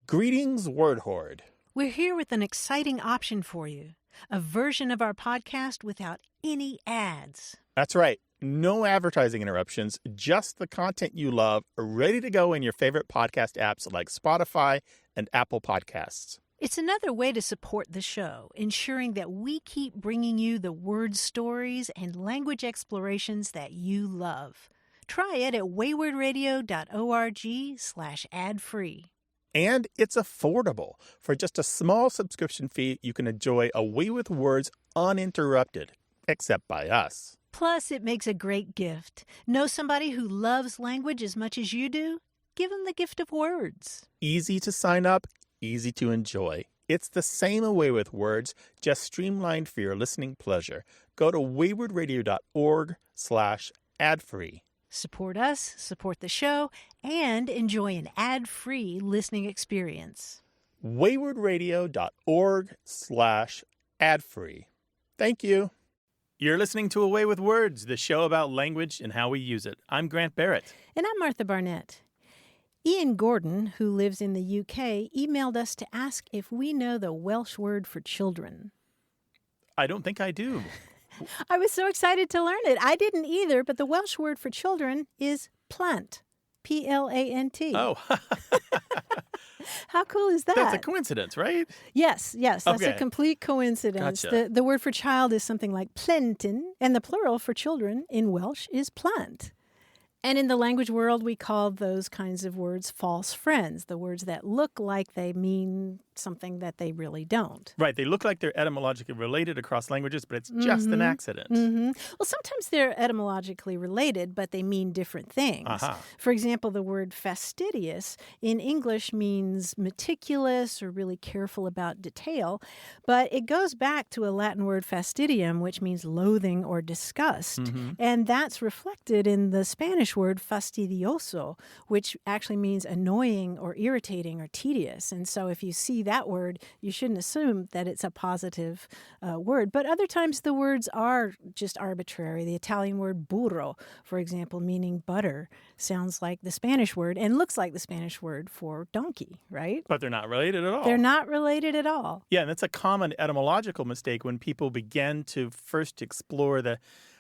Greetings, Word Horde. We're here with an exciting option for you, a version of our podcast without any ads. That's right. No advertising interruptions, just the content you love, ready to go in your favorite podcast apps like Spotify and Apple Podcasts. It's another way to support the show, ensuring that we keep bringing you the word stories and language explorations that you love. Try it at waywardradio.org/ad-free. And it's affordable. For just a small subscription fee, you can enjoy A Way with Words uninterrupted, except by us. Plus, it makes a great gift. Know somebody who loves language as much as you do? Give them the gift of words. Easy to sign up, easy to enjoy. It's the same A Way with Words, just streamlined for your listening pleasure. Go to waywardradio.org/ad-free. Support us, support the show, and enjoy an ad-free listening experience. waywardradio.org/ad-free. Thank you. You're listening to A Way with Words, the show about language and how we use it. I'm Grant Barrett. And I'm Martha Barnett. Ian Gordon, who lives in the UK, emailed us to ask if we know the Welsh word for children. I don't think I do. I was so excited to learn it. I didn't either, but the Welsh word for children is plant. P-L-A-N-T. Oh. How cool is that? That's a coincidence, right? Yes. That's Okay. a complete coincidence. Gotcha. The word for child is something like plentyn, and the plural for children in Welsh is plant. And in the language world, we call those kinds of words false friends, the words that look like they mean something that they really don't. Right. They look like they're etymologically related across languages, but it's just an accident. Mm-hmm. Well, sometimes they're etymologically related, but they mean different things. Uh-huh. For example, the word fastidious in English means meticulous or really careful about detail, but it goes back to a Latin word fastidium, which means loathing or disgust. Mm-hmm. And that's reflected in the Spanish word fastidioso, which actually means annoying or irritating or tedious. And so if you see that word, you shouldn't assume that it's a positive word. But other times the words are just arbitrary. The Italian word burro, for example, meaning butter, sounds like the Spanish word and looks like the Spanish word for donkey, right? But they're not related at all. They're not related at all. Yeah, and that's a common etymological mistake when people begin to first explore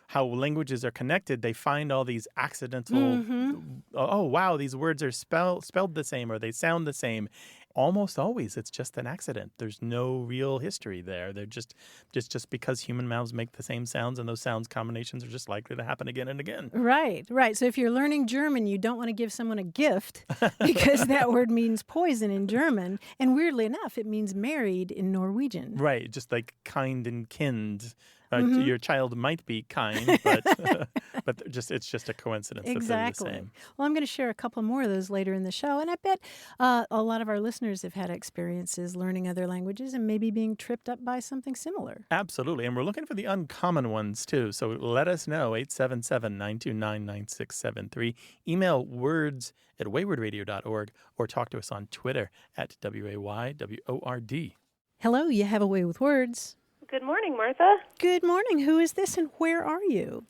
how languages are connected. They find all these accidental, oh, wow, these words are spelled the same or they sound the same. Almost always, it's just an accident. There's no real history there. They're just because human mouths make the same sounds, and those sounds combinations are just likely to happen again and again. Right. So if you're learning German, you don't want to give someone a gift because that word means poison in German. And weirdly enough, it means married in Norwegian. Right, just like kind and kind. Your child might be kind, but it's just a coincidence that they're the same. Well, I'm going to share a couple more of those later in the show, and I bet a lot of our listeners have had experiences learning other languages and maybe being tripped up by something similar. Absolutely, and we're looking for the uncommon ones, too, so let us know, 877-929-9673. Email words@waywardradio.org or talk to us on Twitter @WAYWORD. Hello, you have a way with words. Good morning, Martha. Good morning. Who is this and where are you?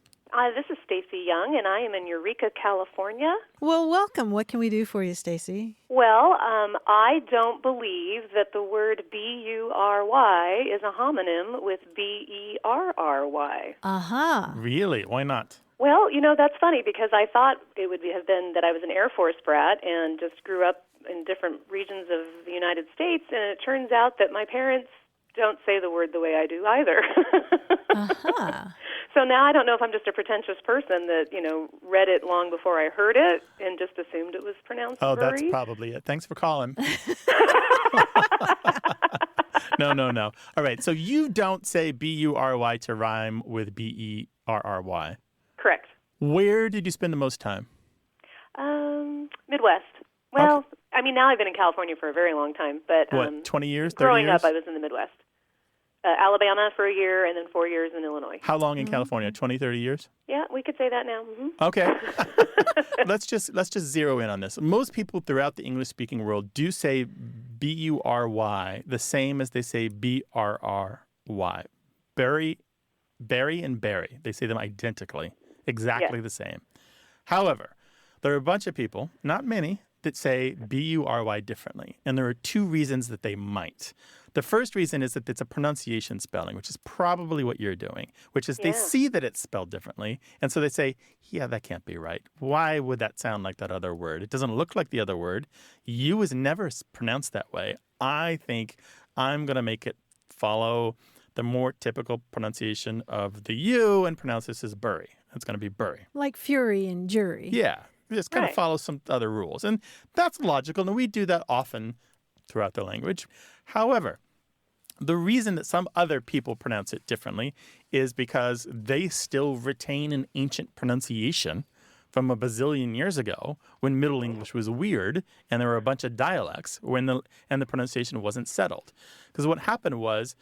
This is Stacy Young, and I am in Eureka, California. Well, welcome. What can we do for you, Stacy? Well, I don't believe that the word B-U-R-Y is a homonym with B-E-R-R-Y. Aha. Really? Why not? Well, that's funny because I thought it would have been that I was an Air Force brat and just grew up in different regions of the United States, and it turns out that my parents don't say the word the way I do either. Uh-huh. So now I don't know if I'm just a pretentious person that, read it long before I heard it and just assumed it was pronounced Oh, furry. that's probably it. Thanks for calling. No. All right, so you don't say B-U-R-Y to rhyme with B-E-R-R-Y. Correct. Where did you spend the most time? Midwest. Well, Okay. I mean, now I've been in California for a very long time, but 20 years, 30 growing years? up I was in the Midwest. Alabama for a year and then 4 years in Illinois. How long in California? 20, 30 years? Yeah, we could say that now. Mm-hmm. Okay. Let's just zero in on this. Most people throughout the English-speaking world do say B-U-R-Y the same as they say B-R-R-Y. Berry and berry. They say them identically, exactly the same. However, there are a bunch of people, not many, that say B-U-R-Y differently. And there are two reasons that they might. The first reason is that it's a pronunciation spelling, which is probably what you're doing, which is they see that it's spelled differently. And so they say, yeah, that can't be right. Why would that sound like that other word? It doesn't look like the other word. U is never pronounced that way. I think I'm going to make it follow the more typical pronunciation of the U and pronounce this as bury. It's going to be bury. Like fury and jury. Yeah. Just kind of follow some other rules. And that's logical. And we do that often throughout the language. However, the reason that some other people pronounce it differently is because they still retain an ancient pronunciation from a bazillion years ago when Middle English was weird and there were a bunch of dialects and the pronunciation wasn't settled. Because what happened was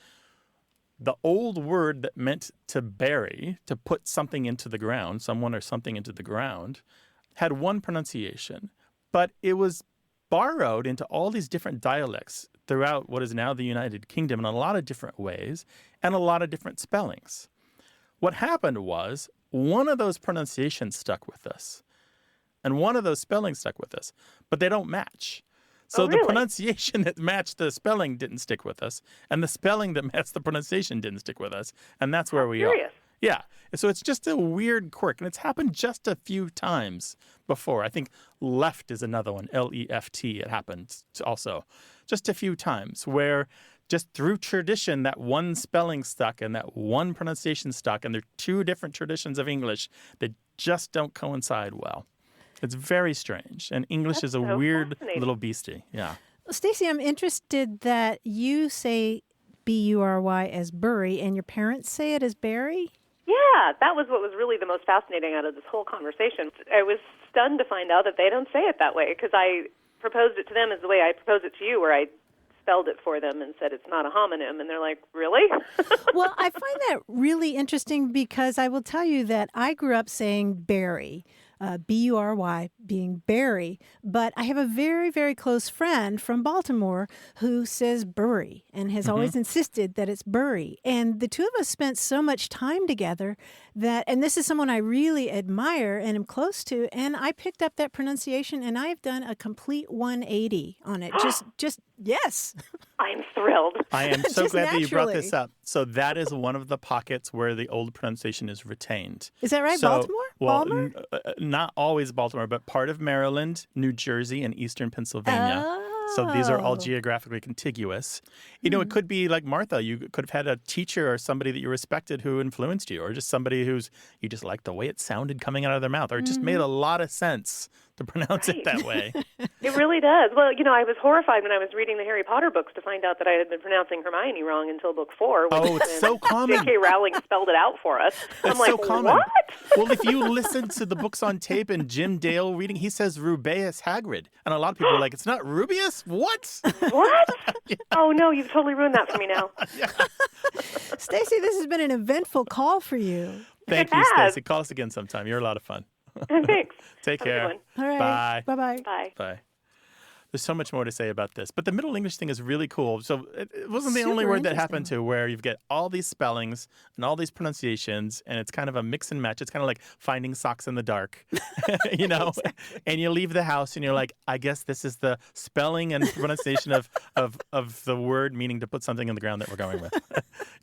the old word that meant to bury, to put something into the ground, someone or something into the ground, had one pronunciation, but it was borrowed into all these different dialects throughout what is now the United Kingdom in a lot of different ways and a lot of different spellings. What happened was one of those pronunciations stuck with us and one of those spellings stuck with us, but they don't match. So the pronunciation that matched the spelling didn't stick with us, and the spelling that matched the pronunciation didn't stick with us, and that's where we are. Yeah. So it's just a weird quirk, and it's happened just a few times before. I think left is another one, L-E-F-T. It happened also just a few times where just through tradition, that one spelling stuck and that one pronunciation stuck, and they're two different traditions of English that just don't coincide well. It's very strange, and English is a weird little beastie. Yeah. Well, Stacey, I'm interested that you say B-U-R-Y as bury, and your parents say it as bury? Yeah, that was what was really the most fascinating out of this whole conversation. I was stunned to find out that they don't say it that way, because I proposed it to them as the way I proposed it to you, where I spelled it for them and said it's not a homonym, and they're like, really? Well, I find that really interesting because I will tell you that I grew up saying bury. B-U-R-Y, being bury. But I have a very, very close friend from Baltimore who says bury and has always insisted that it's bury. And the two of us spent so much time together that, and this is someone I really admire and am close to, and I picked up that pronunciation and I have done a complete 180 on it. Just yes. I'm thrilled. I am so glad that you brought this up. So that is one of the pockets where the old pronunciation is retained. Is that right? So, Baltimore? Well, Baltimore? Not always Baltimore, but part of Maryland, New Jersey, and eastern Pennsylvania. So these are all geographically contiguous. You know, it could be like Martha. You could have had a teacher or somebody that you respected who influenced you, or just somebody who's you just liked the way it sounded coming out of their mouth, or it just made a lot of sense to pronounce it that way. It really does. Well, you know, I was horrified when I was reading the Harry Potter books to find out that I had been pronouncing Hermione wrong until book 4. It's so common. J.K. Rowling spelled it out for us. It's I'm like, so common. what? Well, if you listen to the books on tape and Jim Dale reading, he says Rubeus Hagrid. And a lot of people are like, it's not Rubeus? What? What? Oh, no, you've totally ruined that for me now. Stacey, this has been an eventful call for you. Thank you, Stacey. Call us again sometime. You're a lot of fun. Thanks. Take care. Have a good one. All right. Bye. Bye-bye. Bye. Bye. There's so much more to say about this. But the Middle English thing is really cool. So it wasn't the only Super word that happened interesting. to where you've got all these spellings and all these pronunciations, and it's kind of a mix and match. It's kind of like finding socks in the dark, you know? Exactly. And you leave the house and you're like, I guess this is the spelling and pronunciation of the word meaning to put something in the ground that we're going with.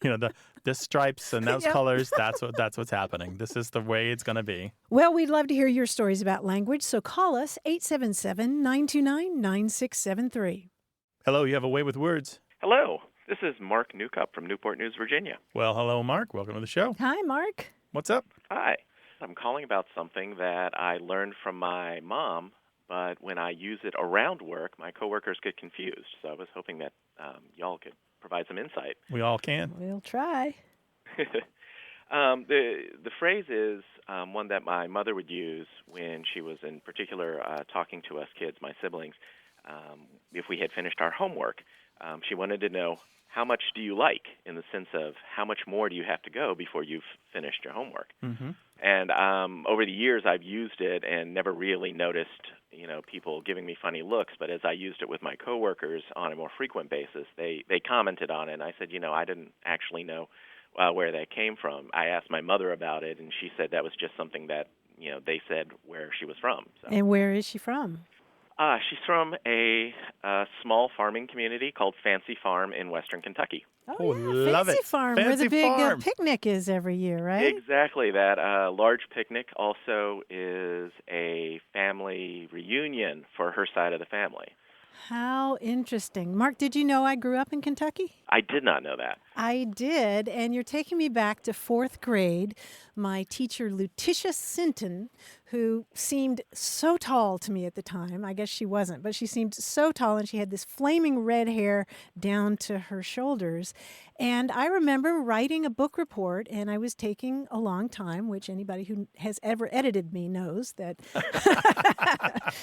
You know, the stripes and those colors, that's what's happening. This is the way it's going to be. Well, we'd love to hear your stories about language, so call us 877-929-9673. Hello, you have a way with words. Hello, this is Mark Newcup from Newport News, Virginia. Well, hello, Mark. Welcome to the show. Hi, Mark. What's up? Hi. I'm calling about something that I learned from my mom, but when I use it around work, my coworkers get confused. So I was hoping that y'all could provide some insight. We all can. We'll try. The phrase is one that my mother would use when she was in particular talking to us kids, my siblings, if we had finished our homework. She wanted to know, how much do you like, in the sense of how much more do you have to go before you've finished your homework? Mm-hmm. And over the years, I've used it and never really noticed, people giving me funny looks. But as I used it with my coworkers on a more frequent basis, they commented on it. And I said, I didn't actually know where that came from. I asked my mother about it, and she said that was just something that, they said where she was from. So. And where is she from? She's from a small farming community called Fancy Farm in western Kentucky. Oh, yeah, love Fancy it. Farm, where Fancy the big Farm. picnic is every year, right? Exactly. That large picnic also is a family reunion for her side of the family. How interesting. Mark, did you know I grew up in Kentucky? I did not know that. I did, and you're taking me back to fourth grade. My teacher, Letitia Sinton, who seemed so tall to me at the time. I guess she wasn't, but she seemed so tall, and she had this flaming red hair down to her shoulders. And I remember writing a book report, and I was taking a long time, which anybody who has ever edited me knows that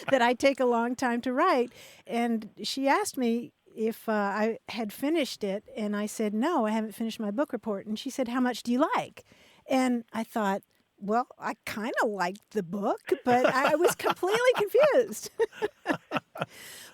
that I take a long time to write. And she asked me if I had finished it, and I said, no, I haven't finished my book report. And she said, how much do you like? And I thought, well, I kind of liked the book, but I was completely confused.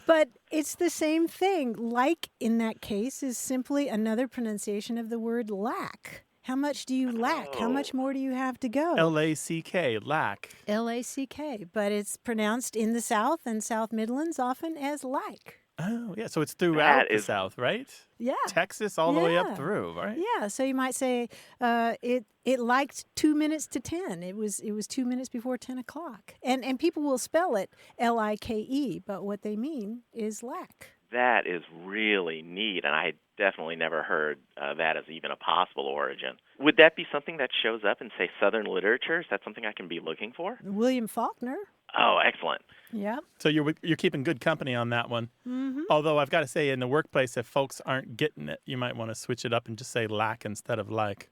But it's the same thing. Like in that case is simply another pronunciation of the word lack. How much do you lack? How much more do you have to go? L-A-C-K, lack. L-A-C-K, but it's pronounced in the South and South Midlands often as like. Oh, yeah. So it's throughout That the is- South, right? Yeah. Texas all the way Yeah. up through, right? Yeah, so you might say it liked 2 minutes to 10. It was 2 minutes before 10 o'clock. And people will spell it L-I-K-E, but what they mean is lack. That is really neat, and I definitely never heard that as even a possible origin. Would that be something that shows up in, say, Southern literature? Is that something I can be looking for? William Faulkner. Oh, excellent. Yeah. So you're keeping good company on that one. Mm-hmm. Although I've got to say, in the workplace, if folks aren't getting it, you might want to switch it up and just say lack instead of like.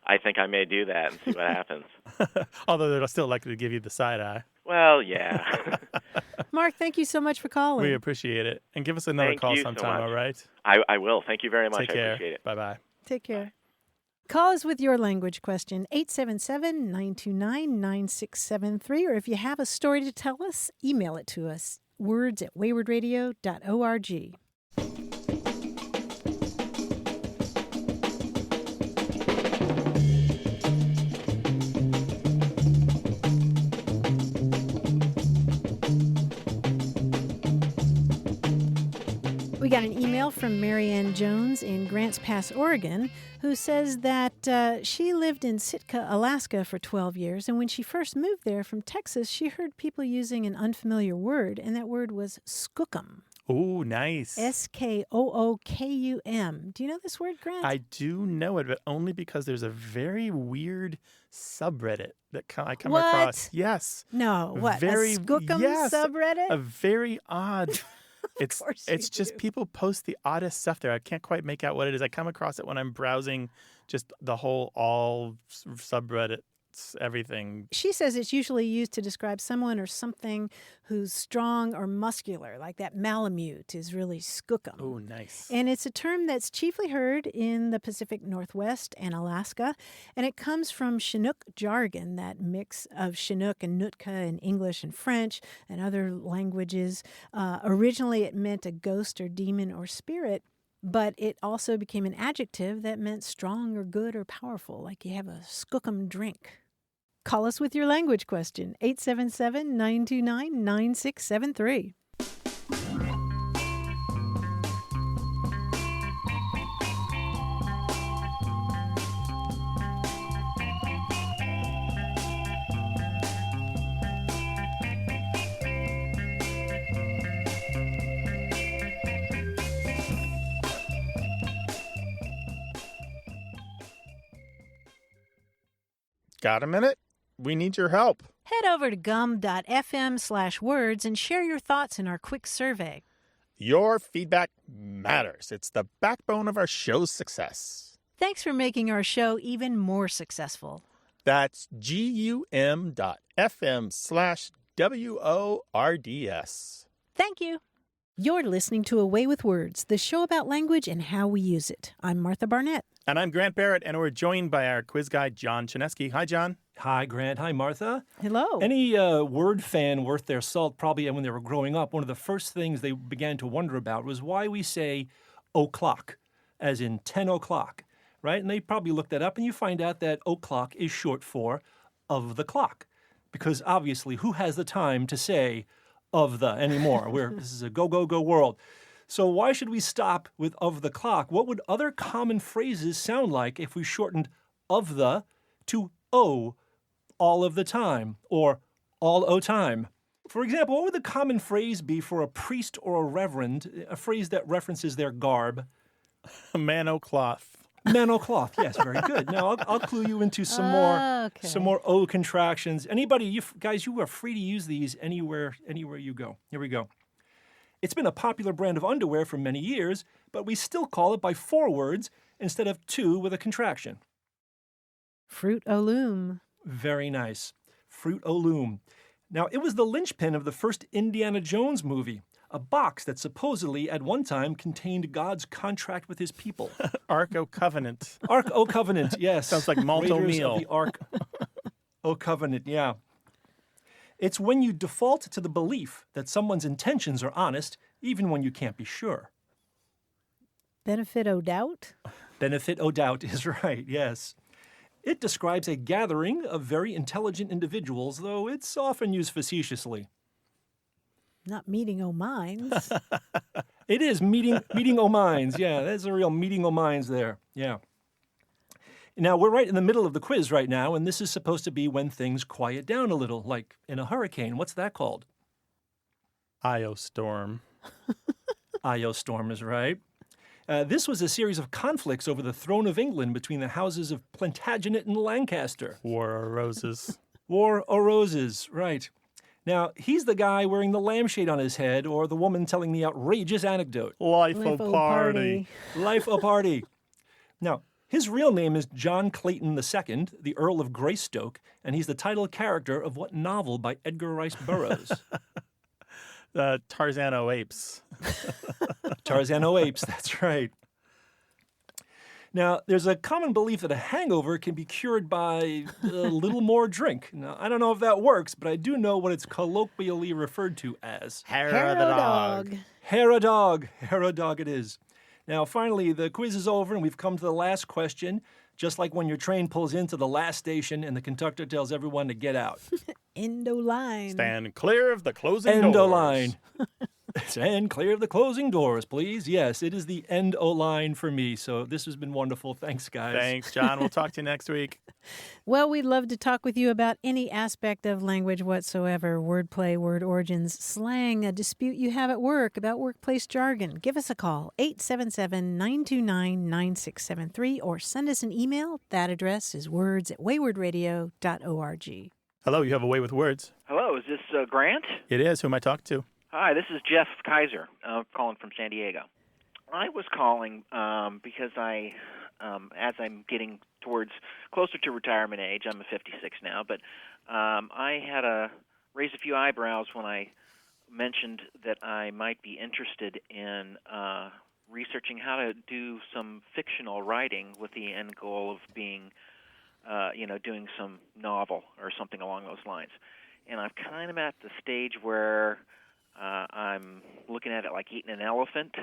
I think I may do that and see what happens. Although they're still likely to give you the side eye. Well, yeah. Mark, thank you so much for calling. We appreciate it. And give us another Thank call you so sometime, much. all right? I will. Thank you very much. Take I care. appreciate it. Bye-bye. Take care. Call us with your language question, 877-929-9673. Or if you have a story to tell us, email it to us, words@waywardradio.org. We got an email from Marianne Jones in Grants Pass, Oregon, who says that she lived in Sitka, Alaska for 12 years, and when she first moved there from Texas, she heard people using an unfamiliar word, and that word was skookum. Oh, nice. S-K-O-O-K-U-M. Do you know this word, Grant? I do know it, but only because there's a very weird subreddit that I come What? across. Yes. No, what? Very, a Skookum yes, subreddit? A very odd. course you It's just do. people post the oddest stuff there. I can't quite make out what it is. I come across it when I'm browsing just the whole all subreddits, everything. She says it's usually used to describe someone or something who's strong or muscular, like that Malamute is really skookum. Oh, nice. And it's a term that's chiefly heard in the Pacific Northwest and Alaska, and it comes from Chinook jargon, that mix of Chinook and Nootka and English and French and other languages. Originally, it meant a ghost or demon or spirit, but it also became an adjective that meant strong or good or powerful, like you have a skookum drink. Call us with your language question, 877-929-9673. Got a minute? We need your help. Head over to gum.fm/words and share your thoughts in our quick survey. Your feedback matters. It's the backbone of our show's success. Thanks for making our show even more successful. That's gum.fm/WORDS. Thank you. You're listening to A Way with Words, the show about language and how we use it. I'm Martha Barnett. And I'm Grant Barrett, and we're joined by our quiz guy, John Chinesky. Hi, John. Hi, Grant. Hi, Martha. Hello. Any word fan worth their salt, probably when they were growing up, one of the first things they began to wonder about was why we say o'clock, as in 10 o'clock, right? And they probably looked that up, and you find out that o'clock is short for of the clock. Because obviously, who has the time to say of the anymore. This is a go, go, go world. So why should we stop with of the clock? What would other common phrases sound like if we shortened of the to o all of the time or all o time? For example, what would the common phrase be for a priest or a reverend, a phrase that references their garb? Manocloth. Manocloth, yes, very good. Now I'll clue you into some more O contractions. Anybody, guys, you are free to use these anywhere you go. Here we go. It's been a popular brand of underwear for many years, but we still call it by 4 words instead of 2 with a contraction. Fruit o' loom. Very nice. Fruit o' loom. Now, it was the linchpin of the first Indiana Jones movie, a box that supposedly at one time contained God's contract with his people. Ark o' Covenant. Ark o' Covenant, yes. Sounds like malto Raiders meal. Of the Ark o' Covenant, yeah. It's when you default to the belief that someone's intentions are honest, even when you can't be sure. Benefit o' doubt. Benefit o' doubt is right, yes. It describes a gathering of very intelligent individuals, though it's often used facetiously. Not meeting o' minds. It is meeting o' minds. Yeah, there's a real meeting o' minds there. Yeah. Now, we're right in the middle of the quiz right now, and this is supposed to be when things quiet down a little, like in a hurricane. What's that called? Io storm. Io storm is right. This was a series of conflicts over the throne of England between the houses of Plantagenet and Lancaster. War o' Roses. War o' Roses, right. Now, he's the guy wearing the lampshade on his head or the woman telling the outrageous anecdote. Life o' party. Life o' party. Now, his real name is John Clayton II, the Earl of Greystoke, and he's the title character of what novel by Edgar Rice Burroughs? Tarzan o' Apes. Tarzan o' Apes, that's right. Now, there's a common belief that a hangover can be cured by a little more drink. Now, I don't know if that works, but I do know what it's colloquially referred to as. Hair o' the dog. Hair o' dog. Hair o' dog it is. Now, finally, the quiz is over, and we've come to the last question, just like when your train pulls into the last station and the conductor tells everyone to get out. Endo line. Stand clear of the closing doors. Endo line. Stand clear of the closing doors, please. Yes, it is the end-o line for me. So this has been wonderful. Thanks, guys. Thanks, John. We'll talk to you next week. Well, we'd love to talk with you about any aspect of language whatsoever, wordplay, word origins, slang, a dispute you have at work about workplace jargon. Give us a call, 877-929-9673, or send us an email. That address is words@waywardradio.org. Hello, you have a way with words. Hello, is this Grant? It is. Who am I talking to? Hi, this is Jeff Kaiser, calling from San Diego. I was calling because as I'm getting closer to retirement age, I'm 56 now, but I had raised a few eyebrows when I mentioned that I might be interested in researching how to do some fictional writing with the end goal of being, doing some novel or something along those lines. And I'm kind of at the stage where I'm looking at it like eating an elephant.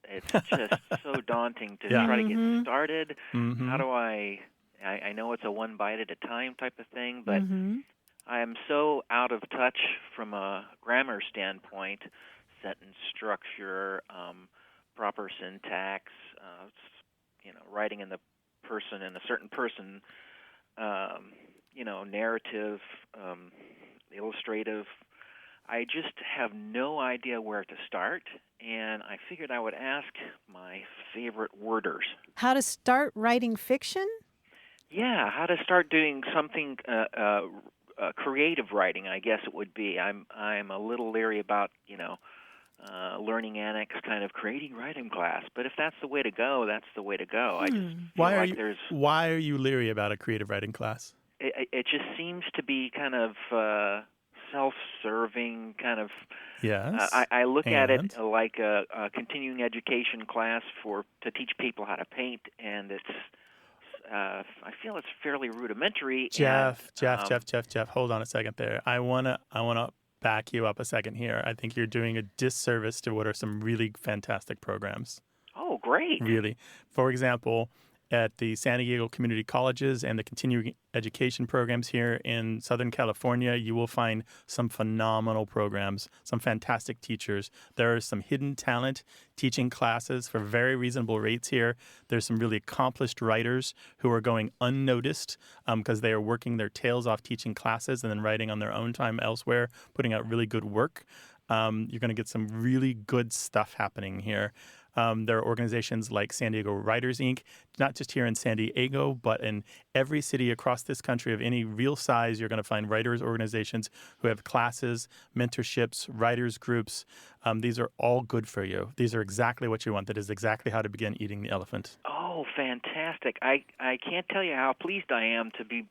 It's just so daunting to try to get started. Mm-hmm. How do I know it's a one bite at a time type of thing, but I am so out of touch from a grammar standpoint, sentence structure, proper syntax, writing in a certain person, narrative, illustrative. I just have no idea where to start, and I figured I would ask my favorite worders. How to start writing fiction? Yeah, how to start doing something creative writing, I guess it would be. I'm a little leery about, learning annex kind of creating writing class, but if that's the way to go, that's the way to go. I just feel why are you leery about a creative writing class? It just seems to be kind of self-serving kind of. Yes. I look at it like a continuing education class to teach people how to paint, and it's. I feel it's fairly rudimentary. Jeff, hold on a second there. I wanna back you up a second here. I think you're doing a disservice to what are some really fantastic programs. Oh, great! Really, for example. at the San Diego community colleges and the continuing education programs here in Southern California, you will find some phenomenal programs, some fantastic teachers. There is some hidden talent teaching classes for very reasonable rates here. There's some really accomplished writers who are going unnoticed because they are working their tails off teaching classes and then writing on their own time elsewhere, putting out really good work. You're going to get some really good stuff happening here. There are organizations like San Diego Writers, Inc., not just here in San Diego, but in every city across this country of any real size. You're going to find writers organizations who have classes, mentorships, writers groups. These are all good for you. These are exactly what you want. That is exactly how to begin eating the elephant. Oh, fantastic. I can't tell you how pleased I am to be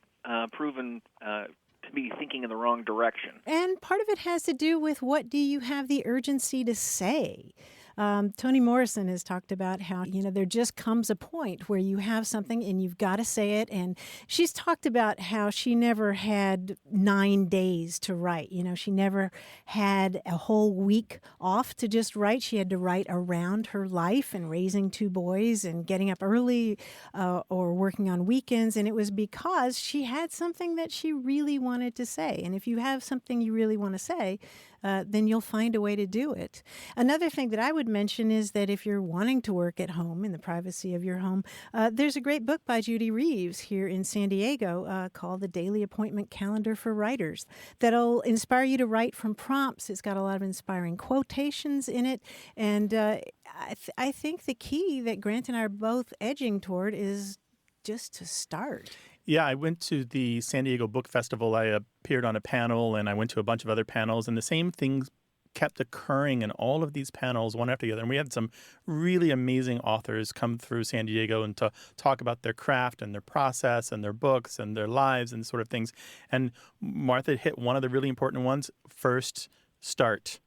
proven to be thinking in the wrong direction. And part of it has to do with what do you have the urgency to say? Toni Morrison has talked about how, there just comes a point where you have something and you've got to say it. And she's talked about how she never had 9 days to write. She never had a whole week off to just write. She had to write around her life and raising 2 boys and getting up early or working on weekends. And it was because she had something that she really wanted to say. And if you have something you really want to say, then you'll find a way to do it. Another thing that I would mention is that if you're wanting to work at home in the privacy of your home, there's a great book by Judy Reeves here in San Diego called The Daily Appointment Calendar for Writers that'll inspire you to write from prompts. It's got a lot of inspiring quotations in it. And I think the key that Grant and I are both edging toward is just to start. Yeah, I went to the San Diego Book Festival. I appeared on a panel, and I went to a bunch of other panels, and the same things kept occurring in all of these panels, one after the other. And we had some really amazing authors come through San Diego and to talk about their craft and their process and their books and their lives and sort of things. And Martha hit one of the really important ones. First, start.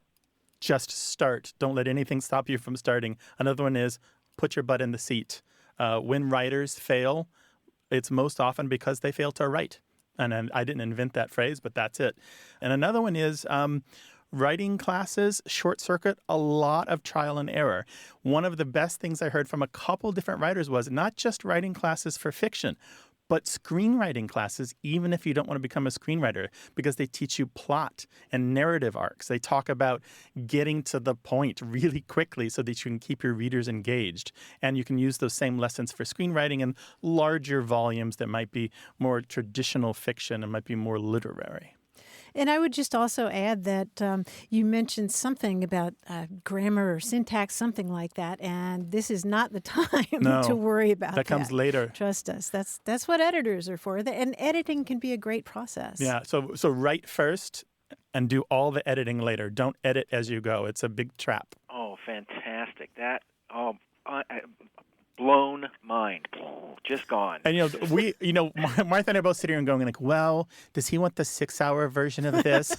Just start. Don't let anything stop you from starting. Another one is put your butt in the seat. When writers fail, it's most often because they fail to write. And I didn't invent that phrase, but that's it. And another one is writing classes short circuit a lot of trial and error. One of the best things I heard from a couple different writers was not just writing classes for fiction, but screenwriting classes, even if you don't want to become a screenwriter, because they teach you plot and narrative arcs. They talk about getting to the point really quickly so that you can keep your readers engaged. And you can use those same lessons for screenwriting in larger volumes that might be more traditional fiction and might be more literary. And I would just also add that you mentioned something about grammar or syntax, something like that, and this is not the time to worry about that. That comes later. Trust us. That's what editors are for. And editing can be a great process. Yeah, so write first and do all the editing later. Don't edit as you go. It's a big trap. Oh, fantastic. Blown mind. Just gone. And, Martha and I are both sitting here and going like, well, does he want the 6-hour version of this?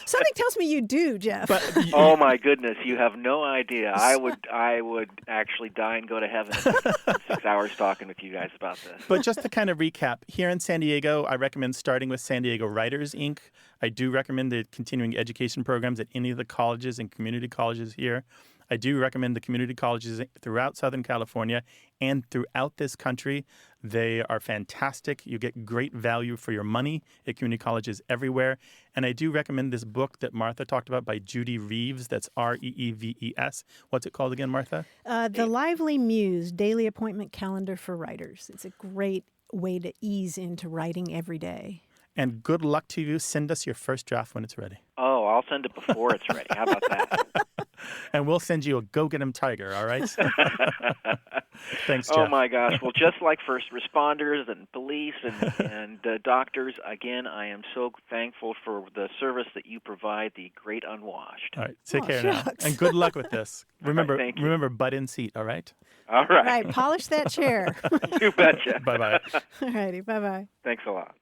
Something tells me you do, Jeff. Oh, my goodness. You have no idea. I would actually die and go to heaven in 6 hours talking with you guys about this. But just to kind of recap, here in San Diego, I recommend starting with San Diego Writers, Inc. I do recommend the continuing education programs at any of the colleges and community colleges here. I do recommend the community colleges throughout Southern California and throughout this country. They are fantastic. You get great value for your money at community colleges everywhere. And I do recommend this book that Martha talked about by Judy Reeves. That's Reeves. What's it called again, Martha? The Lively Muse, Daily Appointment Calendar for Writers. It's a great way to ease into writing every day. And good luck to you. Send us your first draft when it's ready. Oh, I'll send it before it's ready. How about that? And we'll send you a go-get-'em tiger, all right? Thanks, Jeff. Oh, my gosh. Well, just like first responders and police and doctors, again, I am so thankful for the service that you provide the great unwashed. All right. Take care now. And good luck with this. Remember, butt in seat, all right? All right. Right. Polish that chair. You betcha. Bye-bye. All righty. Bye-bye. Thanks a lot.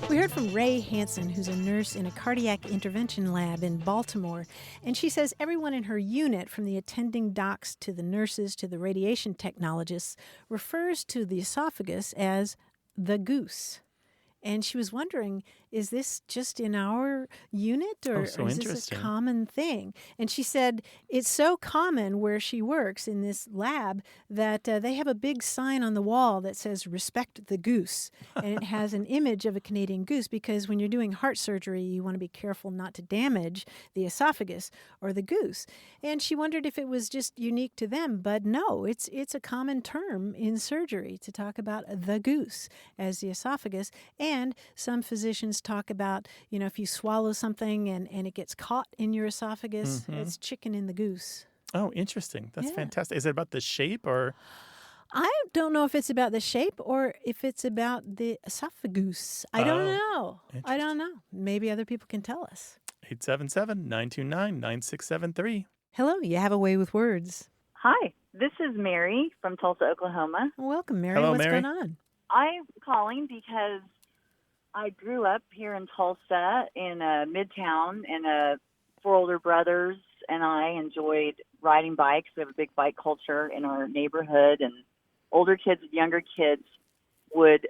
We heard from Ray Hansen, who's a nurse in a cardiac intervention lab in Baltimore, and she says everyone in her unit, from the attending docs to the nurses to the radiation technologists, refers to the esophagus as the goose. And she was wondering, is this just in our unit or so is this a interesting. common thing? And she said it's so common where she works in this lab that they have a big sign on the wall that says respect the goose. And it has an image of a Canadian goose because when you're doing heart surgery, you want to be careful not to damage the esophagus or the goose. And she wondered if it was just unique to them, but no, it's a common term in surgery to talk about the goose as the esophagus. And some physicians talk about, if you swallow something and it gets caught in your esophagus, it's chicken in the goose. Oh, interesting. That's Yeah. fantastic. Is it about the shape or? I don't know if it's about the shape or if it's about the esophagus. I don't know. I don't know. Maybe other people can tell us. 877-929-9673. Hello, you have a way with words. Hi, this is Mary from Tulsa, Oklahoma. Welcome, Mary. Hello, What's Mary. going on? I'm calling because I grew up here in Tulsa in Midtown, and 4 older brothers and I enjoyed riding bikes. We have a big bike culture in our neighborhood, and older kids and younger kids would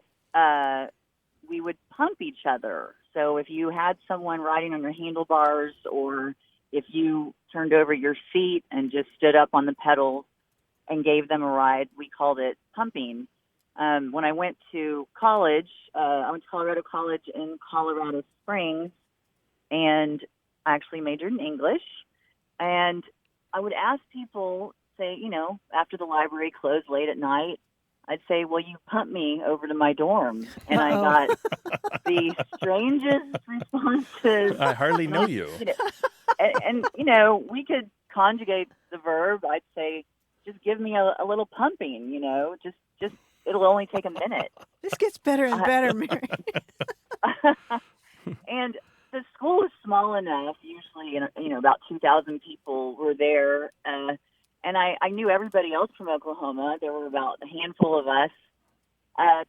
we would pump each other. So if you had someone riding on your handlebars, or if you turned over your seat and just stood up on the pedals and gave them a ride, we called it pumping. When I went to college, I went to Colorado College in Colorado Springs, and I actually majored in English. And I would ask people, say, after the library closed late at night, I'd say, will you pump me over to my dorm? And I got the strangest responses. I hardly know you. And we could conjugate the verb. I'd say, just give me a little pumping, just it'll only take a minute. This gets better and better, Mary. And the school is small enough, usually, about 2,000 people were there. And I knew everybody else from Oklahoma. There were about a handful of us.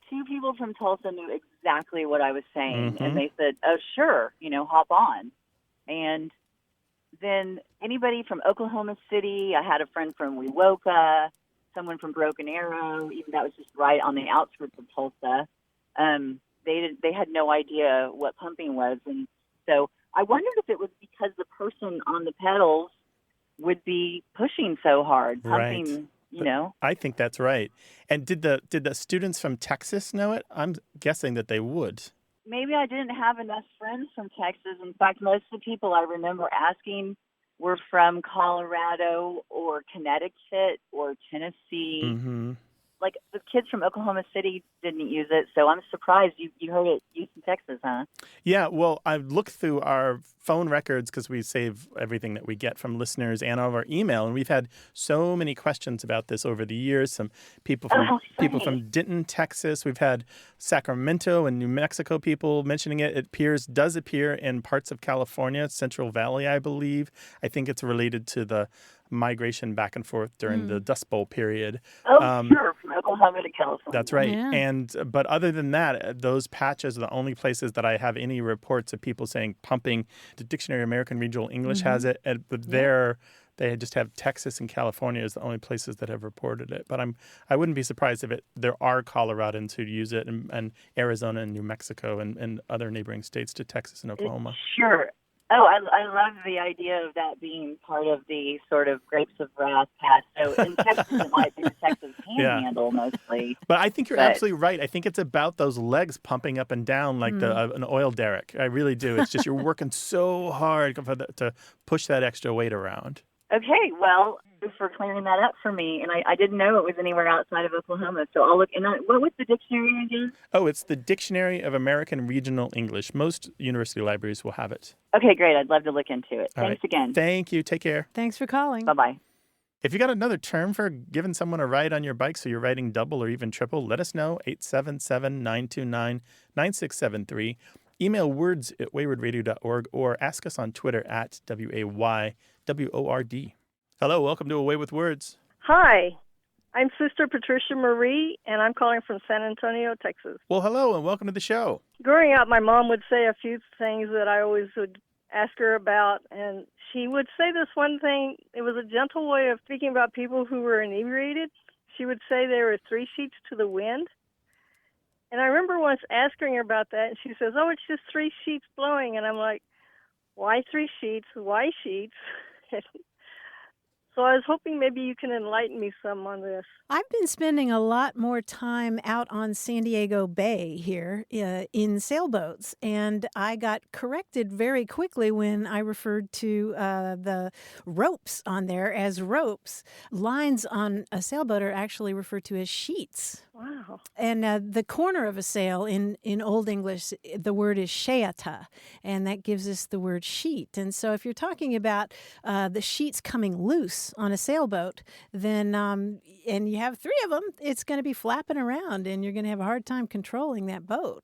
2 people from Tulsa knew exactly what I was saying. And they said, oh, sure, hop on. And then anybody from Oklahoma City, I had a friend from Wewoka, someone from Broken Arrow, even that was just right on the outskirts of Tulsa. They had no idea what pumping was. And so I wondered if it was because the person on the pedals would be pushing so hard, pumping, I think that's right. And did the students from Texas know it? I'm guessing that they would. Maybe I didn't have enough friends from Texas. In fact, most of the people I remember asking were from Colorado or Connecticut or Tennessee. Mm-hmm. Like the kids from Oklahoma City didn't use it, so I'm surprised you heard it used in Texas, huh? Yeah, well, I've looked through our phone records because we save everything that we get from listeners and all of our email, and we've had so many questions about this over the years. Some people from Denton, Texas. We've had Sacramento and New Mexico people mentioning it. It does appear in parts of California, Central Valley, I believe. I think it's related to the migration back and forth during the Dust Bowl period. Oh, sure, from Oklahoma to California. That's right. Yeah. But other than that, those patches are the only places that I have any reports of people saying pumping. The Dictionary of American Regional English has it, but they just have Texas and California as the only places that have reported it. But I wouldn't be surprised if there are Coloradans who use it, and Arizona and New Mexico and other neighboring states to Texas and Oklahoma. Sure. Oh, I love the idea of that being part of the sort of Grapes of Wrath past. So in Texas, it might be the Texas Panhandle mostly. But I think you're absolutely right. I think it's about those legs pumping up and down like an oil derrick. I really do. It's just you're working so hard to push that extra weight around. Okay, well, thanks for clearing that up for me. And I didn't know it was anywhere outside of Oklahoma. So I'll look. And what was the dictionary again? Oh, it's the Dictionary of American Regional English. Most university libraries will have it. Okay, great. I'd love to look into it. Thanks again. Thank you. Take care. Thanks for calling. Bye-bye. If you got another term for giving someone a ride on your bike so you're riding double or even triple, let us know. 877-929-9673. Email words@waywardradio.org or ask us on Twitter @WAYWORD. Hello, welcome to Away with Words. Hi, I'm Sister Patricia Marie, and I'm calling from San Antonio, Texas. Well, hello, and welcome to the show. Growing up, my mom would say a few things that I always would ask her about, and she would say this one thing. It was a gentle way of speaking about people who were inebriated. She would say there were 3 sheets to the wind, And I remember once asking her about that, and she says, "Oh, it's just 3 sheets blowing." And I'm like, "Why 3 sheets? Why sheets?" So I was hoping maybe you can enlighten me some on this. I've been spending a lot more time out on San Diego Bay here in sailboats, and I got corrected very quickly when I referred to the ropes on there as ropes. Lines on a sailboat are actually referred to as sheets. Wow. And the corner of a sail in Old English, the word is sheata, and that gives us the word sheet. And so if you're talking about the sheets coming loose on a sailboat, then and you have 3 of them, it's going to be flapping around, and you're going to have a hard time controlling that boat.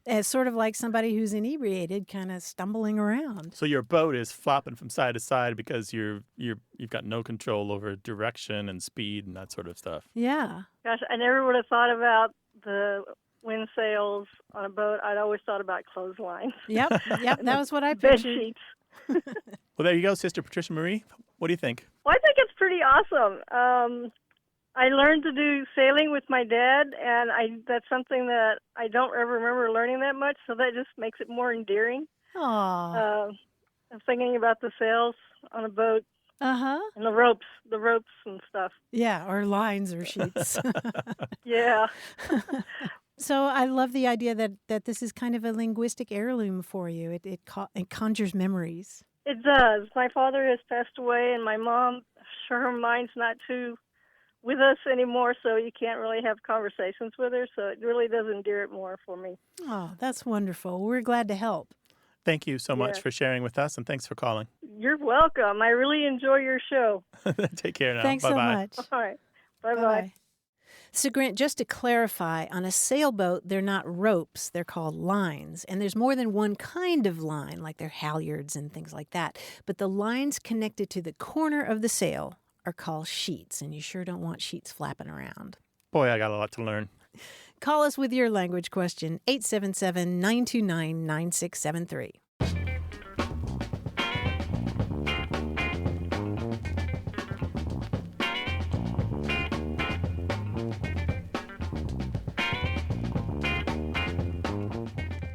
As sort of like somebody who's inebriated, kind of stumbling around. So your boat is flopping from side to side because you've got no control over direction and speed and that sort of stuff. Yeah. Gosh, I never would have thought about the wind sails on a boat. I'd always thought about clotheslines. Yep. That was what I Bed pictured. sheets. Well, there you go, Sister Patricia Marie. What do you think? Well, I think it's pretty awesome. I learned to do sailing with my dad, and that's something that I don't ever remember learning that much, so that just makes it more endearing. Aww. I'm thinking about the sails on a boat. Uh-huh. And the ropes and stuff. Yeah, or lines or sheets. Yeah. So I love the idea that this is kind of a linguistic heirloom for you. It conjures memories. It does. My father has passed away, and my mom, sure, her mind's not too with us anymore, so you can't really have conversations with her, so it really does endear it more for me. Oh, that's wonderful. We're glad to help. Thank you so much for sharing with us, and thanks for calling. You're welcome. I really enjoy your show. Take care now. Thanks Bye-bye. so much. All right. Bye-bye. So, Grant, just to clarify, on a sailboat, they're not ropes, they're called lines. And there's more than one kind of line, like they're halyards and things like that. But the lines connected to the corner of the sail are called sheets, and you sure don't want sheets flapping around. Boy, I got a lot to learn. Call us with your language question, 877-929-9673.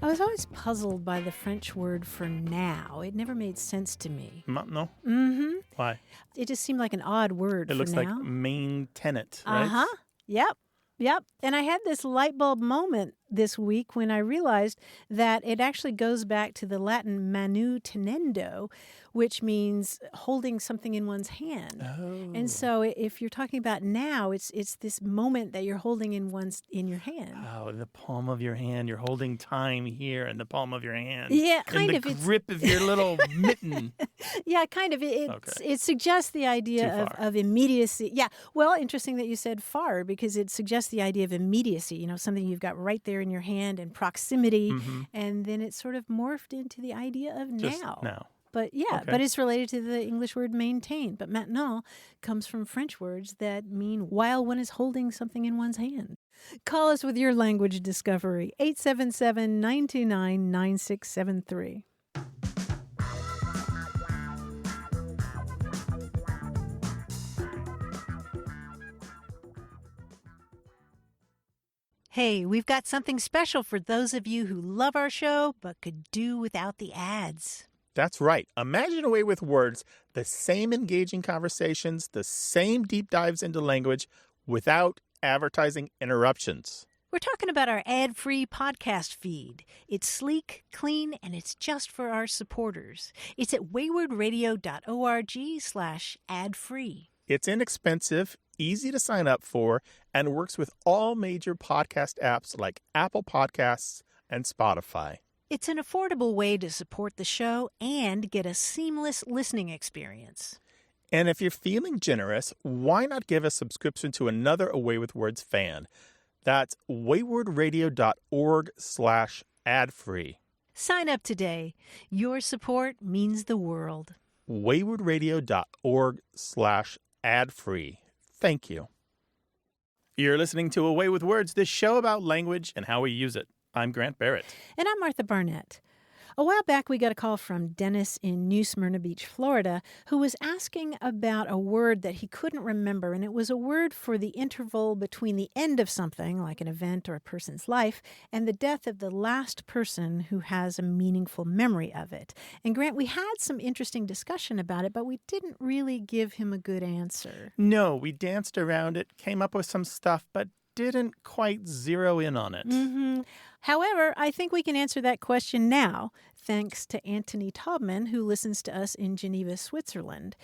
I was always puzzled by the French word for now. It never made sense to me. No? Mm-hmm. Why? It just seemed like an odd word It for looks now. like main tenant, right? Uh-huh. Yep. And I had this light bulb moment this week when I realized that it actually goes back to the Latin manu tenendo, which means holding something in one's hand. Oh. And so if you're talking about now, it's this moment that you're holding in your hand. Oh, in the palm of your hand. You're holding time here in the palm of your hand. Yeah, kind in of. the grip of your little mitten. Yeah, kind of. It suggests the idea of immediacy. Yeah. Well, interesting that you said far, because it suggests the idea of immediacy, something you've got right there in your hand and proximity. Mm-hmm. And then it sort of morphed into the idea of Just now. now. But yeah, but it's related to the English word maintain. But maintenant comes from French words that mean while one is holding something in one's hand. Call us with your language discovery, 877-929-9673. Hey, we've got something special for those of you who love our show but could do without the ads. That's right. Imagine a way with words, the same engaging conversations, the same deep dives into language without advertising interruptions. We're talking about our ad-free podcast feed. It's sleek, clean, and it's just for our supporters. It's at waywardradio.org/ad-free. It's inexpensive, easy to sign up for, and works with all major podcast apps like Apple Podcasts and Spotify. It's an affordable way to support the show and get a seamless listening experience. And if you're feeling generous, why not give a subscription to another Away with Words fan? That's waywardradio.org/ad-free. Sign up today. Your support means the world. waywardradio.org/ad-free. Thank you. You're listening to Away with Words, this show about language and how we use it. I'm Grant Barrett. And I'm Martha Barnett. A while back, we got a call from Dennis in New Smyrna Beach, Florida, who was asking about a word that he couldn't remember, and it was a word for the interval between the end of something, like an event or a person's life, and the death of the last person who has a meaningful memory of it. And Grant, we had some interesting discussion about it, but we didn't really give him a good answer. No, we danced around it, came up with some stuff, but didn't quite zero in on it. Mm-hmm. However, I think we can answer that question now, thanks to Anthony Taubman, who listens to us in Geneva, Switzerland.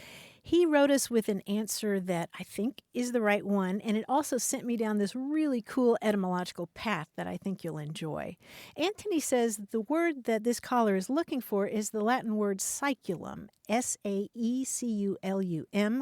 He wrote us with an answer that I think is the right one, and it also sent me down this really cool etymological path that I think you'll enjoy. Anthony says the word that this caller is looking for is the Latin word saeculum, S-A-E-C-U-L-U-M,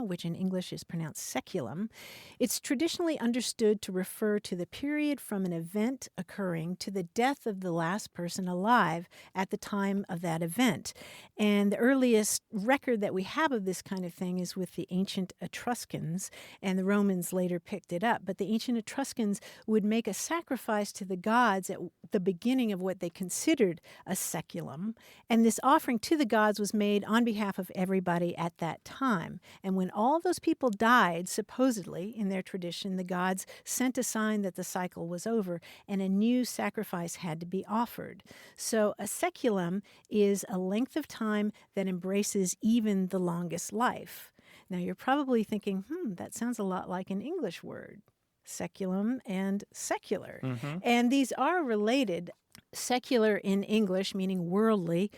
which in English is pronounced seculum. It's traditionally understood to refer to the period from an event occurring to the death of the last person alive at the time of that event. And the earliest record that we have of this kind of thing is with the ancient Etruscans, and the Romans later picked it up. But the ancient Etruscans would make a sacrifice to the gods at the beginning of what they considered a seculum, and this offering to the gods was made on behalf of everybody at that time. And when all those people died, supposedly, in their tradition, the gods sent a sign that the cycle was over and a new sacrifice had to be offered. So a seculum is a length of time that embraces even the longest life. Now, you're probably thinking, that sounds a lot like an English word, seculum and secular. Mm-hmm. And these are related. Secular in English, meaning worldly,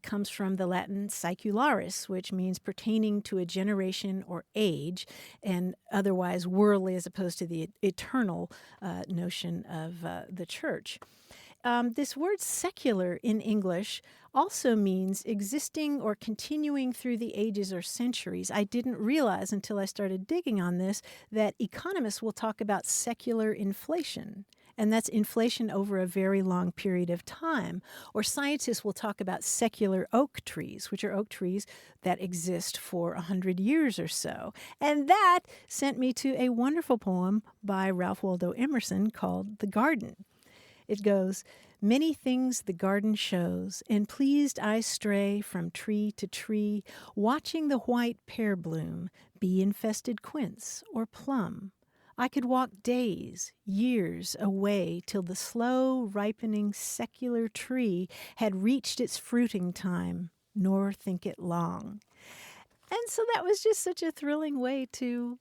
comes from the Latin saecularis, which means pertaining to a generation or age, and otherwise worldly as opposed to the eternal notion of the church. This word secular in English also means existing or continuing through the ages or centuries. I didn't realize until I started digging on this that economists will talk about secular inflation, and that's inflation over a very long period of time. Or scientists will talk about secular oak trees, which are oak trees that exist for 100 years or so. And that sent me to a wonderful poem by Ralph Waldo Emerson called The Garden. It goes, "Many things the garden shows, and pleased I stray from tree to tree, watching the white pear bloom, bee-infested quince or plum. I could walk days, years away till the slow ripening secular tree had reached its fruiting time, nor think it long." And so that was just such a thrilling way to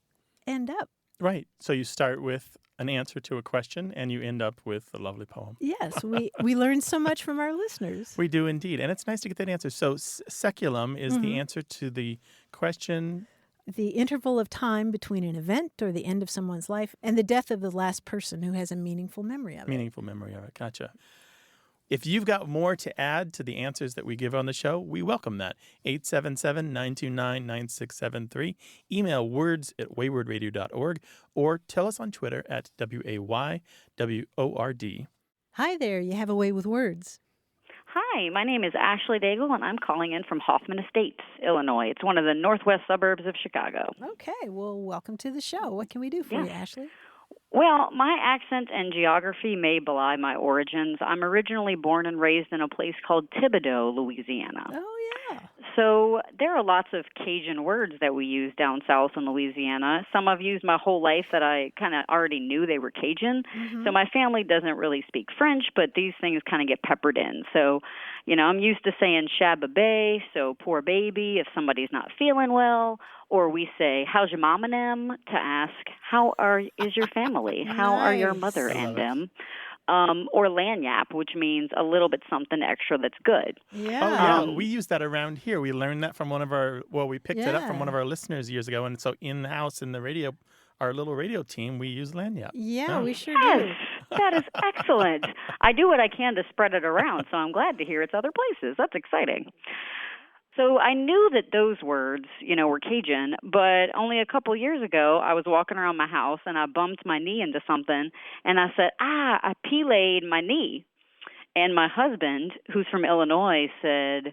end up. Right. So you start with an answer to a question, and you end up with a lovely poem. Yes, we learned so much from our listeners. We do indeed. And it's nice to get that answer. So seculum is the answer to the question. The interval of time between an event or the end of someone's life and the death of the last person who has a meaningful memory of it. Meaningful memory of it. Gotcha. If you've got more to add to the answers that we give on the show, we welcome that. 877-929-9673. Email words@waywordradio.org or tell us on Twitter at WAYWORD. Hi there, you have a way with words. Hi, my name is Ashley Daigle, and I'm calling in from Hoffman Estates, Illinois. It's one of the northwest suburbs of Chicago. Okay, well, welcome to the show. What can we do for you, Ashley? Well, my accent and geography may belie my origins. I'm originally born and raised in a place called Thibodaux, Louisiana. Oh, yeah. So there are lots of Cajun words that we use down south in Louisiana. Some I've used my whole life that I kind of already knew they were Cajun. Mm-hmm. So my family doesn't really speak French, but these things kind of get peppered in. So, I'm used to saying shabba-bay, so poor baby, if somebody's not feeling well. Or we say, how's your mom and them, to ask, is your family? How are your mother and them? Or lanyap, which means a little bit something extra that's good. Yeah. We use that around here. We learned that from we picked it up from one of our listeners years ago. And so in the house, in the radio, our little radio team, we use lanyap. Yeah, we sure do. That is excellent. I do what I can to spread it around, so I'm glad to hear it's other places. That's exciting. So I knew that those words, were Cajun, but only a couple years ago, I was walking around my house and I bumped my knee into something, and I said, I peelayed my knee. And my husband, who's from Illinois, said,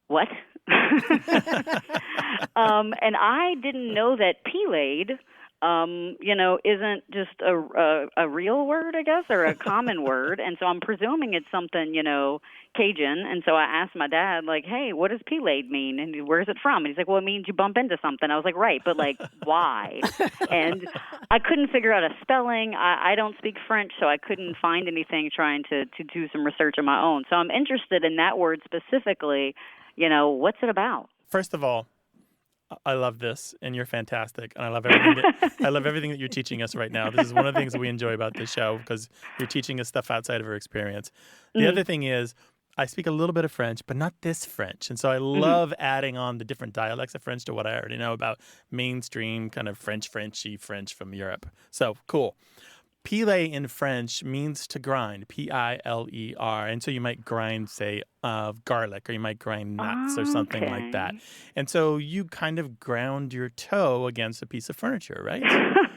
what? And I didn't know that peelayed isn't just a real word, I guess, or a common word. And so I'm presuming it's something, Cajun. And so I asked my dad, like, hey, what does P-laid mean? And where's it from? And he's like, well, it means you bump into something. I was like, right, but like, why? And I couldn't figure out a spelling. I don't speak French, so I couldn't find anything trying to do some research on my own. So I'm interested in that word specifically. What's it about? First of all, I love this, and you're fantastic, and I love everything that you're teaching us right now. This is one of the things that we enjoy about this show, because you're teaching us stuff outside of our experience. The other thing is, I speak a little bit of French, but not this French, and so I love adding on the different dialects of French to what I already know about mainstream kind of Frenchy French from Europe. So cool. Piler in French means to grind, Piler. And so you might grind, say, garlic, or you might grind nuts or something like that. And so you kind of ground your toe against a piece of furniture, right?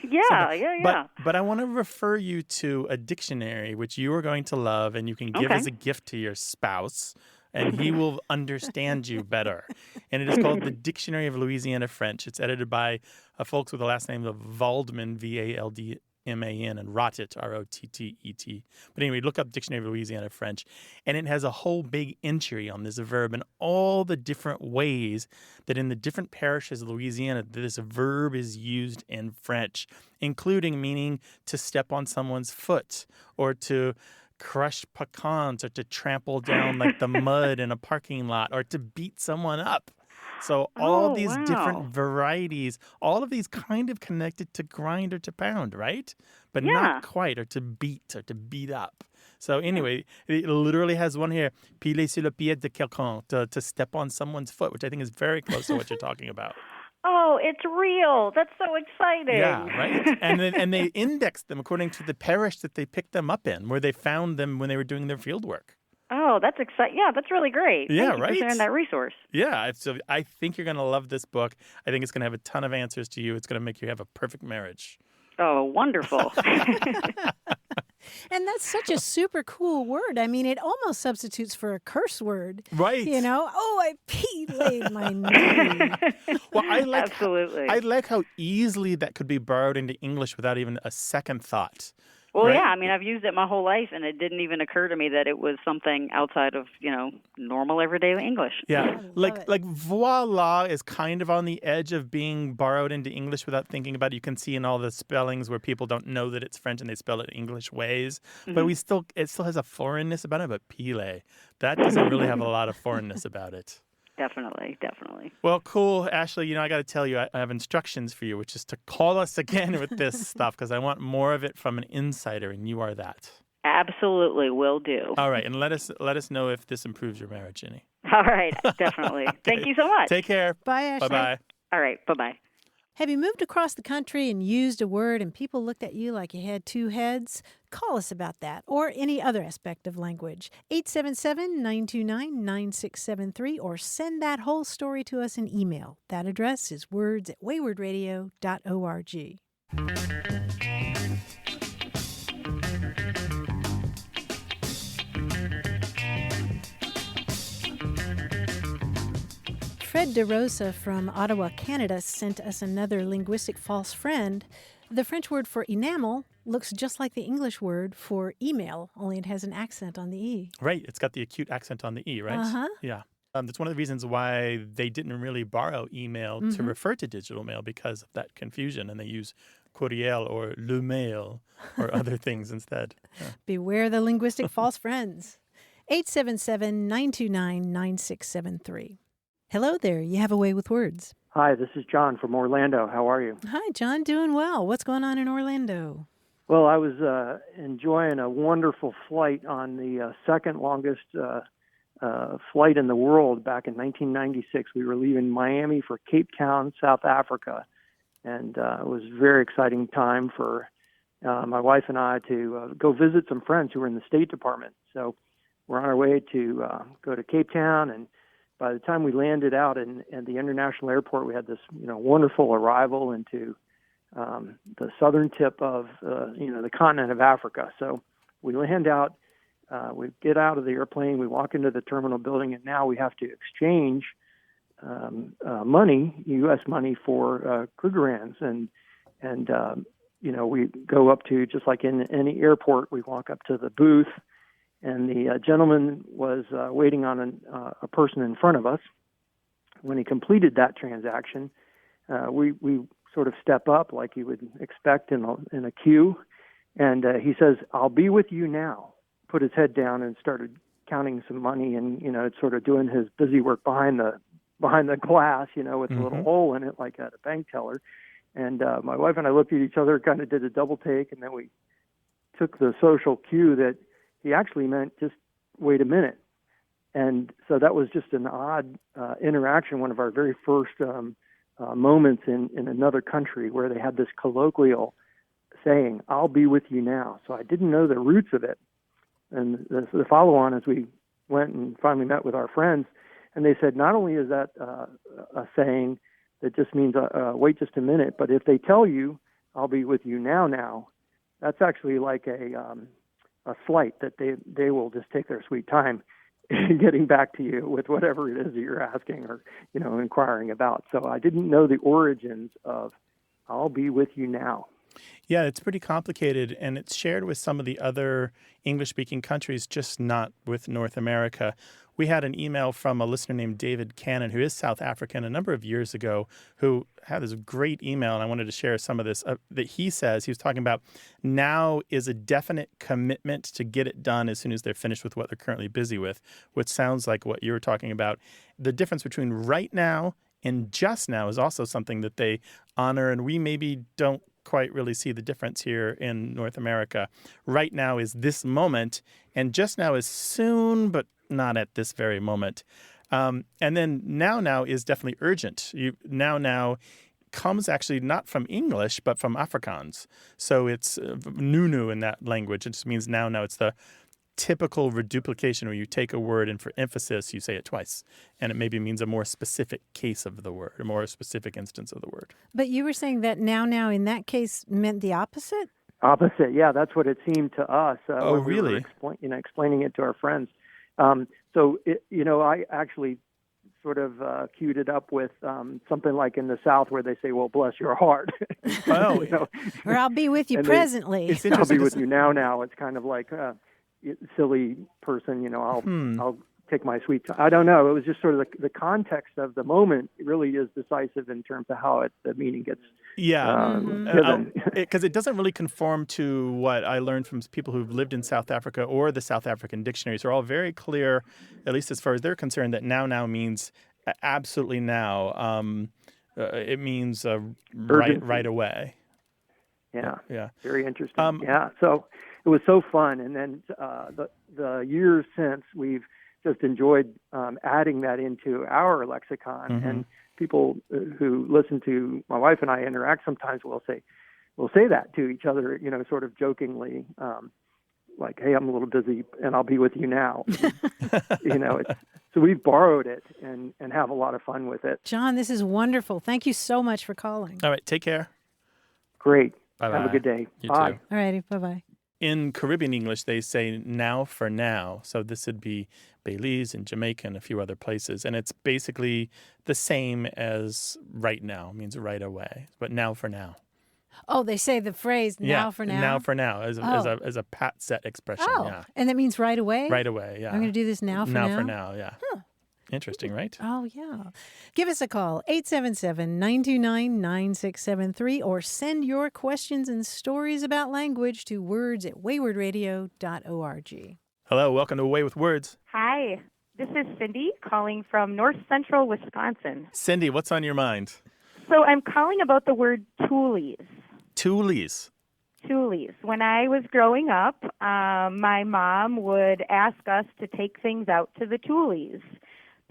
Yeah. But I want to refer you to a dictionary, which you are going to love and you can give as a gift to your spouse, and he will understand you better. And it is called the Dictionary of Louisiana French. It's edited by folks with the last name of Valdman, Valdman, and Rottet, Rottet. But anyway, look up Dictionary of Louisiana French, and it has a whole big entry on this verb and all the different ways that in the different parishes of Louisiana this verb is used in French, including meaning to step on someone's foot, or to crush pecans, or to trample down like the mud in a parking lot, or to beat someone up. So all these different varieties, all of these kind of connected to grind or to pound, right? But not quite, or to beat up. So anyway, it literally has one here, piler sur le pied de quelqu'un, to step on someone's foot, which I think is very close to what you're talking about. Oh, it's real. That's so exciting. Yeah, right? And they indexed them according to the parish that they picked them up in, where they found them when they were doing their field work. Oh, that's exciting. Yeah, that's really great. Yeah, Thank you for sharing that resource. Yeah, so I think you're going to love this book. I think it's going to have a ton of answers to you. It's going to make you have a perfect marriage. Oh, wonderful. And that's such a super cool word. I mean, it almost substitutes for a curse word. Right. I laid my knee. Well, Absolutely. I like how easily that could be borrowed into English without even a second thought. Well, right? yeah, I mean, I've used it my whole life, and it didn't even occur to me that it was something outside of, normal everyday English. Yeah, like voila is kind of on the edge of being borrowed into English without thinking about it. You can see in all the spellings where people don't know that it's French and they spell it English ways. But it still has a foreignness about it. But piler, that doesn't really have a lot of foreignness about it. Definitely. Well, cool. Ashley, I got to tell you, I have instructions for you, which is to call us again with this stuff, because I want more of it from an insider, and you are that. Absolutely, will do. All right, and let us know if this improves your marriage, Jenny. All right, definitely. Okay. Thank you so much. Take care. Bye, Ashley. Bye-bye. All right, bye-bye. Have you moved across the country and used a word and people looked at you like you had two heads? Call us about that or any other aspect of language. 877-929-9673, or send that whole story to us in email. That address is words@waywardradio.org. Fred DeRosa from Ottawa, Canada, sent us another linguistic false friend. The French word for enamel looks just like the English word for email, only it has an accent on the E. Right. It's got the acute accent on the E, right? Uh-huh. Yeah. That's one of the reasons why they didn't really borrow email to refer to digital mail, because of that confusion, and they use courriel or le mail or other things instead. Yeah. Beware the linguistic false friends. 877-929-9673. Hello there. You have a way with words. Hi, this is John from Orlando. How are you? Hi, John. Doing well. What's going on in Orlando? Well, I was enjoying a wonderful flight on the second longest flight in the world back in 1996. We were leaving Miami for Cape Town, South Africa, and it was a very exciting time for my wife and I to go visit some friends who were in the State Department. So we're on our way to go to Cape Town, and by the time we landed out at the international airport, we had this wonderful arrival into the southern tip of the continent of Africa. So we land out, we get out of the airplane, we walk into the terminal building, and now we have to exchange money, U.S. money, for Krugerrands. And And, we go up to, just like in any airport, we walk up to the booth, and the gentleman was waiting on a person in front of us. When he completed that transaction, we sort of step up like you would expect in a queue, and he says, "I'll be with you now." Put his head down and started counting some money, and sort of doing his busy work behind the glass, with a little hole in it, like at a bank teller. And my wife and I looked at each other, kind of did a double take, and then we took the social cue that he actually meant just wait a minute. And so that was just an odd interaction, one of our very first moments in another country where they had this colloquial saying, "I'll be with you now." So I didn't know the roots of it. And the follow-on as we went and finally met with our friends, and they said not only is that a saying that just means wait just a minute, but if they tell you, "I'll be with you now," that's actually like a slight that they will just take their sweet time getting back to you with whatever it is that you're asking or inquiring about. So I didn't know the origins of "I'll be with you now." Yeah, it's pretty complicated, and it's shared with some of the other English-speaking countries, just not with North America. We had an email from a listener named David Cannon, who is South African, a number of years ago, who had this great email, and I wanted to share some of this, that he says, he was talking about now is a definite commitment to get it done as soon as they're finished with what they're currently busy with, which sounds like what you were talking about. The difference between right now and just now is also something that they honor, and we maybe don't quite really see the difference here in North America. Right now is this moment, and just now is soon, but not at this very moment. And then now is definitely urgent. Now comes actually not from English, but from Afrikaans. So it's nunu in that language. It just means now. It's the typical reduplication where you take a word and for emphasis you say it twice, and it maybe means a more specific case of the word, a more specific instance of the word. But you were saying that now in that case meant the opposite? Opposite, yeah, that's what it seemed to us. When really? We were explaining it to our friends. I actually sort of queued it up with something like in the South where they say, "Well, bless your heart." Oh, or "I'll be with you presently." I'll be with you now. It's kind of like silly person, I'll take my sweet time. I don't know. It was just sort of the context of the moment really is decisive in terms of how the meaning gets given. Because it doesn't really conform to what I learned from people who've lived in South Africa or the South African dictionaries. They're all very clear, at least as far as they're concerned, that now means absolutely now. It means right away. Yeah. Very interesting. So it was so fun. And then the years since, we've just enjoyed adding that into our lexicon. Mm-hmm. And people who listen to my wife and I interact sometimes will say that to each other, sort of jokingly, like, "Hey, I'm a little busy and I'll be with you now." So we've borrowed it and have a lot of fun with it. John, this is wonderful. Thank you so much for calling. All right. Take care. Great. Bye-bye. Have a good day. You Bye. too. All righty. Bye-bye. In Caribbean English, they say now for now. So this would be Belize and Jamaica and a few other places. And it's basically the same as right now, means right away, but now for now. Oh, they say the phrase now for now? Now for now as a pat set expression. Oh, yeah. And that means right away? Right away, yeah. I'm going to do this now for now? Now for now, yeah. Huh. Interesting, right? Oh, yeah. Give us a call, 877-929-9673, or send your questions and stories about language to words@waywardradio.org. Hello, welcome to Away with Words. Hi, this is Cindy calling from north central Wisconsin. Cindy, what's on your mind? So I'm calling about the word toolies. Toolies. Toolies. When I was growing up, my mom would ask us to take things out to the toolies.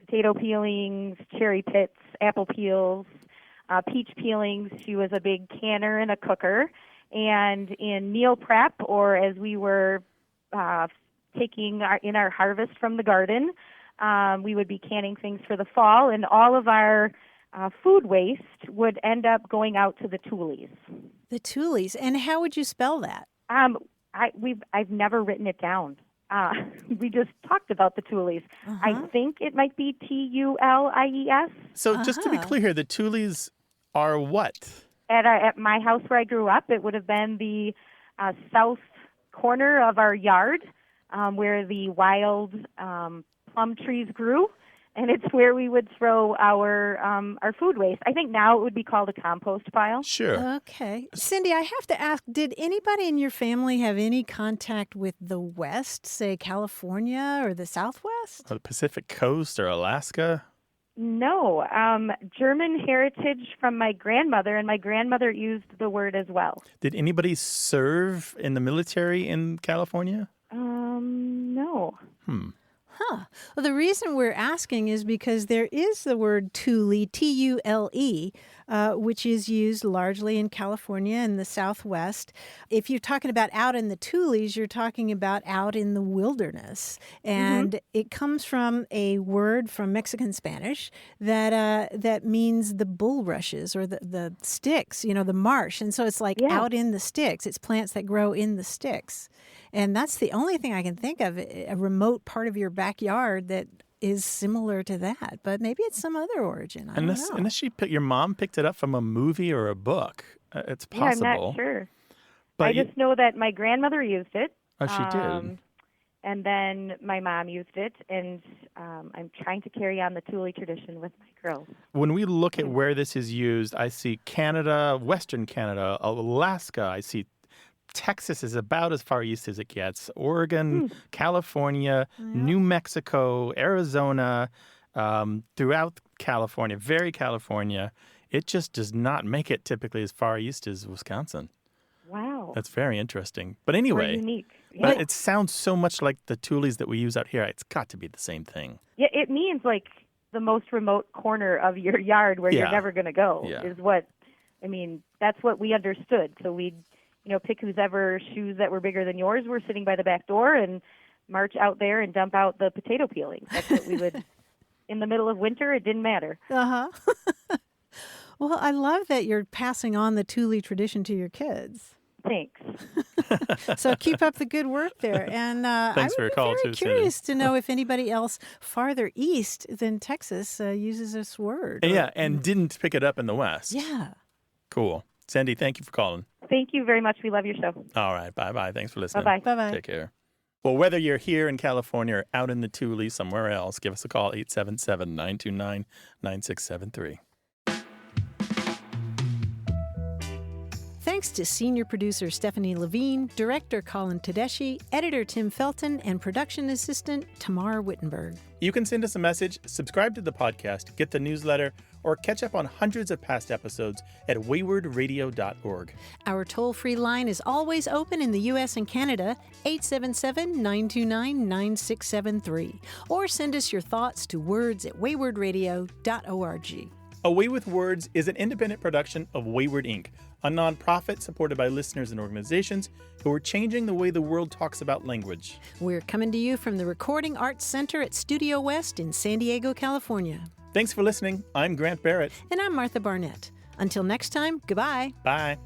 Potato peelings, cherry pits, apple peels, peach peelings. She was a big canner and a cooker. And in meal prep, or as we were taking our harvest from the garden, we would be canning things for the fall, and all of our food waste would end up going out to the toolies. The toolies. And how would you spell that? I've never written it down. We just talked about the toolies. Uh-huh. I think it might be Tulies. So just to be clear here, the toolies are what? at my house where I grew up, it would have been the south corner of our yard where the wild plum trees grew, and it's where we would throw our food waste. I think now it would be called a compost pile. Sure. Okay. Cindy, I have to ask, did anybody in your family have any contact with the West, say California or the Southwest? Or the Pacific Coast or Alaska? No, German heritage from my grandmother, and my grandmother used the word as well. Did anybody serve in the military in California? No. Huh. Well, the reason we're asking is because there is the word tule, T-U-L-E, which is used largely in California and the Southwest. If you're talking about out in the Toolies, you're talking about out in the wilderness. And it comes from a word from Mexican Spanish that means the bulrushes or the sticks, the marsh. And so it's like out in the sticks. It's plants that grow in the sticks. And that's the only thing I can think of, a remote part of your backyard that is similar to that. But maybe it's some other origin. I don't know. Unless your mom picked it up from a movie or a book. It's possible. Yeah, I'm not sure. But I just know that my grandmother used it. Oh, she did? And then my mom used it, and I'm trying to carry on the Thule tradition with my girls. When we look at where this is used, I see Canada, Western Canada, Alaska. I see Texas is about as far east as it gets. Oregon, California, New Mexico, Arizona, throughout California, very California. It just does not make it typically as far east as Wisconsin. Wow. That's very interesting. But anyway, we're unique. But it sounds so much like the Toolies that we use out here. It's got to be the same thing. Yeah, it means like the most remote corner of your yard where you're never going to go is what, that's what we understood. So we'd pick whoever shoes that were bigger than yours were sitting by the back door and march out there and dump out the potato peelings. That's what we would, in the middle of winter, it didn't matter. Uh-huh. Well, I love that you're passing on the Thule tradition to your kids. Thanks. So keep up the good work there. And Thanks for your call, I'm too, very curious to know if anybody else farther east than Texas uses this word. Yeah, and didn't pick it up in the West. Yeah. Cool. Sandy, thank you for calling. Thank you very much. We love your show. All right. Bye-bye. Thanks for listening. Bye-bye. Bye-bye. Take care. Well, whether you're here in California or out in the Tule somewhere else, give us a call, 877-929-9673. Thanks to senior producer Stephanie Levine, director Colin Tedeschi, editor Tim Felton, and production assistant Tamar Wittenberg. You can send us a message, subscribe to the podcast, get the newsletter, or catch up on hundreds of past episodes at waywardradio.org. Our toll-free line is always open in the U.S. and Canada, 877-929-9673. Or send us your thoughts to words@waywardradio.org. A Way with Words is an independent production of Wayward Inc., a nonprofit supported by listeners and organizations who are changing the way the world talks about language. We're coming to you from the Recording Arts Center at Studio West in San Diego, California. Thanks for listening. I'm Grant Barrett. And I'm Martha Barnett. Until next time, goodbye. Bye.